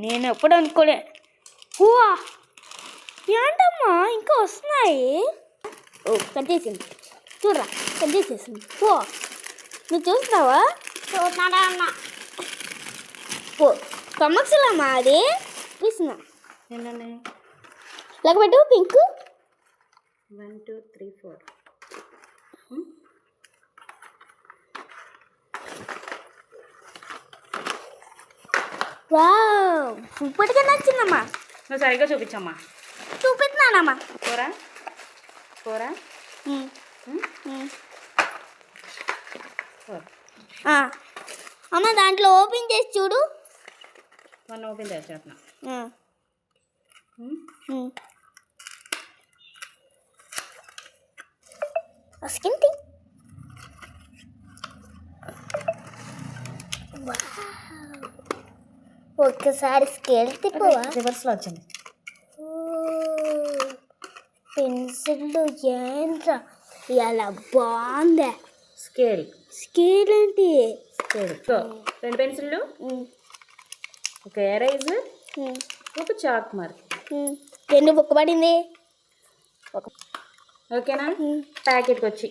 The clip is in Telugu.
నేను ఎప్పుడు అనుకోలే. ఓ ఏంటమ్మా ఇంకా వస్తున్నాయి. ఓ కట్ చేసింది చూడరా, కట్ చేసేసింది. ఓ నువ్వు చూస్తున్నావా? చూస్తాడా అన్న. ఓ కమ్మక్సలమ్మా అది చూస్తున్నా. ఏంటండి? ఇలాగ పెట్టు పింక్. 1 2 3 4. వావ్ సూపర్గా నచ్చిందమ్మా. నువ్వు సరిగ్గా చూపించమ్మా. చూపిస్తున్నానమ్మా. కూర కూర అమ్మ దాంట్లో ఓపెన్ చేసి చూడు. మొన్న ఓపెన్ చేస్తున్నా. స్కిన్ టీ. ఒక్కసారి స్కేల్ తిప్పవా? రివర్స్లో వచ్చింది. పెన్సిల్ ఏంట్రా ఇలా బాగుందా? స్కేల్ ఏంటి? స్కేల్ 2 పెన్సిళ్ళు, ఒక ఎరైజర్, ఒక చాక్ మార్క్. ఎన్ని బుక్ పడింది? ఓకేనా? ప్యాకెట్కి వచ్చి